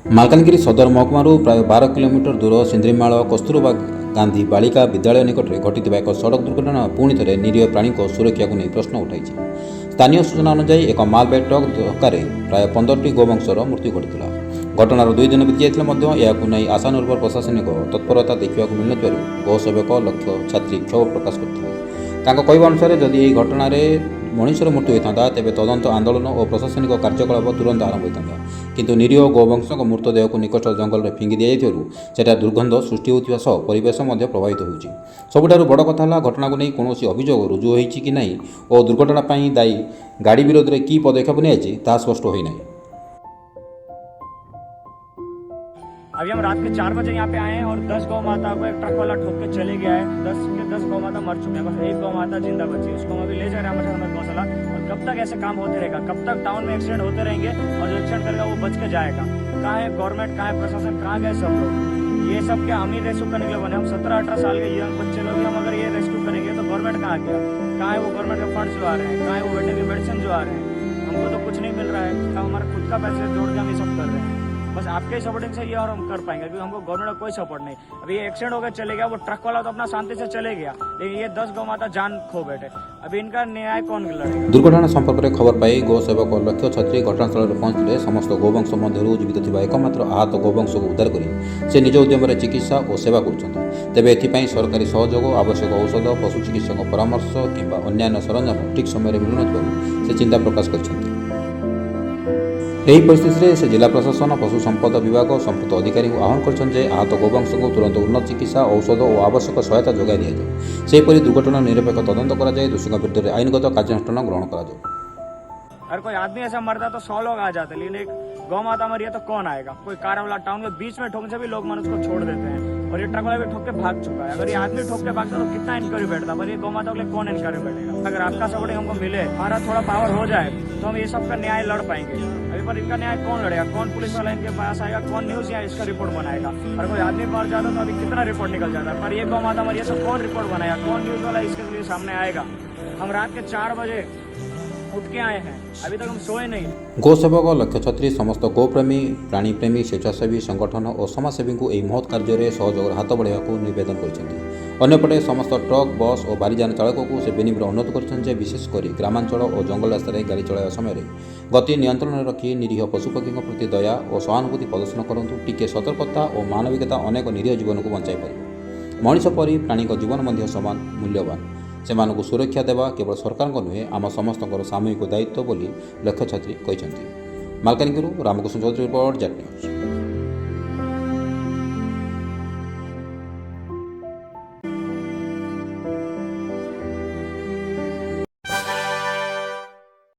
ମାଲକାନଗିରି ସଦର ମହକୁମାରୁ ପ୍ରାୟ 12 କିଲୋମିଟର ଦୂର ସିନ୍ଦ୍ରିମାଳ କସ୍ତୁରବା ଗାନ୍ଧୀ ବାଳିକା ବିଦ୍ୟାଳୟ ନିକଟରେ ଘଟିଥିବା ଏକ ସଡ଼କ ଦୁର୍ଘଟଣା ପୁଣି ଥରେ ନିରୀହ ପ୍ରାଣୀଙ୍କ ସୁରକ୍ଷାକୁ ନେଇ ପ୍ରଶ୍ନ ଉଠାଇଛି। ସ୍ଥାନୀୟ ସୂଚନା ଅନୁଯାୟୀ ଏକ ମାଲବାହୀ ଟ୍ରକ୍ ଧକ୍କାରେ ପ୍ରାୟ 15ଟି ଗୋବଂଶର ମୃତ୍ୟୁ ଘଟିଥିଲା। ଘଟଣାର 2 ଦିନ ବିତି ଯାଇଥିଲେ ମଧ୍ୟ ଏହାକୁ ନେଇ ଆଶାନୁରୂପ ପ୍ରଶାସନିକ ତତ୍ପରତା ଦେଖିବାକୁ ମିଳିନଥିବାରୁ ଗୋସେବକ ଲକ୍ଷ୍ୟ ଛାତ୍ରୀ କ୍ଷୋଭ ପ୍ରକାଶ କରିଥିଲେ। ତାଙ୍କ କହିବା ଅନୁସାରେ ଯଦି ଏହି ଘଟଣାରେ ମଣିଷର ମୃତ୍ୟୁ ହୋଇଥାନ୍ତା ତେବେ ତଦନ୍ତ ଆନ୍ଦୋଳନ ଓ ପ୍ରଶାସନିକ କାର୍ଯ୍ୟକଳାପ ତୁରନ୍ତ ଆରମ୍ଭ ହୋଇଥାନ୍ତା, କିନ୍ତୁ ନିରୀହ ଗୋବଂଶଙ୍କ ମୃତଦେହକୁ ନିକଟ ଜଙ୍ଗଲରେ ଫିଙ୍ଗି ଦିଆଯାଇଥିବାରୁ ସେଠାରେ ଦୁର୍ଗନ୍ଧ ସୃଷ୍ଟି ହେଉଥିବା ସହ ପରିବେଶ ମଧ୍ୟ ପ୍ରଭାବିତ ହେଉଛି। ସବୁଠାରୁ ବଡ଼ କଥା ହେଲା ଘଟଣାକୁ ନେଇ କୌଣସି ଅଭିଯୋଗ ରୁଜୁ ହୋଇଛି କି ନାହିଁ ଓ ଦୁର୍ଘଟଣା ପାଇଁ ଦାୟୀ ଗାଡ଼ି ବିରୋଧରେ କି पदक्षेप ନିଆଯାଇଛି ତାହା ସ୍ପଷ୍ଟ ହୋଇନାହିଁ। अभी हम रात के 4 बजे यहाँ पे आए हैं और 10 गौ माता को एक ट्रक वाला ठोक के चले गया है। 10 के 10 गौ माता मर चुके हैं, बस एक गौ माता जिंदा बची है। उसको हम अभी ले जा रहे हैं अमर गौशाला। और कब तक ऐसे काम होते रहेगा, कब तक टाउन में एक्सीडेंट होते रहेंगे और जो एक्सीडेंट करेगा वो बच के जाएगा। कहाँ है गवर्नमेंट, कहाँ है प्रशासन, कहाँ गए सब लोग? ये सब क्या हम ही रेस्क्यू करने के लिए बने? हम 17-18 साल के यंग बच्चे लोग, हम अगर ये रेस्क्यू करेंगे तो गवर्नमेंट कहाँ गया? कहाँ है वो गवर्नमेंट के फंड्स जो आ रहे हैं, कहाँ है वो वेटरनरी मेडिसिन जो आ रहे हैं? हमको तो कुछ नहीं मिल रहा है। हमारा खुद का पैसे जोड़ के हम ये सब कर रहे हैं। बस आपके सपोर्टिंग से ये और हम कर पाएंगे, क्योंकि हमको गवर्नमेंट का कोई सपोर्ट नहीं। अभी ये एक्सीडेंट होकर चले गया, वो ट्रक वाला तो अपना शांति से चले गया, लेकिन ये 10 गौ माता जान खो बैठे। अभी इनका न्याय कौन लड़ेगा? दुर्घटना संपर्क में खबर पाई गोसेवक लक्ष्य छत्री घटनास्थल में पहुंचते समस्त गोवंश मध्य जीवित थी एकमात्र आहत गोवंश को उद्धार कर से निज उद्यम चिकित्सा और सेवा कर तेज एथपाई सरकारी सहयोग आवश्यक औषध पशु चिकित्सक परामर्श किंबा अन्य सरंजाम ठीक समय मिलुन से चिंता प्रकाश कर परिस्थिति से जिला प्रशासन पशु संपद विभाग संपुक्त अधिकारी आह्वान कर आहत गोवंश को तुरंत उन्नत चिकित्सा औषध और आवश्यक सहायता जोगाई दि जाए। सेहीपरि दुर्घटना निरपेक्ष तदंत कर दोषी विरुद्ध आईनगत कार्यानुष्ठान ग्रहण कर। अगर कोई आदमी ऐसा मरता तो 100 लोग आ जाते, लेकिन एक गौ माता मरी है तो कौन आएगा? कोई कार वाला टाउन के बीच में ठोकने से भी लोग मनुष्य को छोड़ देते हैं, और ये ट्रक वाला भी ठोक के भाग चुका है। अगर ये आदमी ठोक के भागता तो कितना इंक्वायरी बैठता, पर ये गौ माता के लिए कौन इंक्वायरी बैठेगा? अगर आपका सपोर्टिंग हमको मिले, हमारा थोड़ा पावर हो जाए तो हम ये सब का न्याय लड़ पाएंगे। अभी पर इनका न्याय कौन लड़ेगा? कौन पुलिस वाला इनके पास आएगा? कौन न्यूज या इसका रिपोर्ट बनाएगा? और कोई आदमी मर जाता तो अभी कितना रिपोर्ट निकल जाता है, पर ये गौ माता मरी है तो कौन रिपोर्ट बनाएगा? कौन न्यूज वाला इसके लिए सामने आएगा? हम रात के 4 बजे उठ के आए हैं, अभी तक हम सोए नहीं। गोसेवक लक्ष्य छत्री समस्त गोप्रेमी प्राणीप्रेमी स्वेच्छासेवी संगठन और समाजसेवी को यह महत् कार्य सहयोग हाथ बढ़ावा नवेदन करपटे समस्त ट्रक बस और बारीजान चालक को से विनम्र अनुरोध कर विशेषकर ग्रामांचल और जंगल रास्तार गाड़ी चलाइवा समय गति नियंत्रण रखी निरीह पशुपक्षी प्रति दया और सहानुभूति प्रदर्शन करूँ। टिके सतर्कता और मानविकता अनेक निरीह जीवन को बचाई पार। मनीष परी प्राणी जीवन समान मूल्यवान। से सुरक्षा देवा केवल सरकार नुहे आम समस्त सामूहिक दायित्व बोली लक्ष्य छत्री कहते। Malkangiri Ramakrishna Chaudhary report Z news.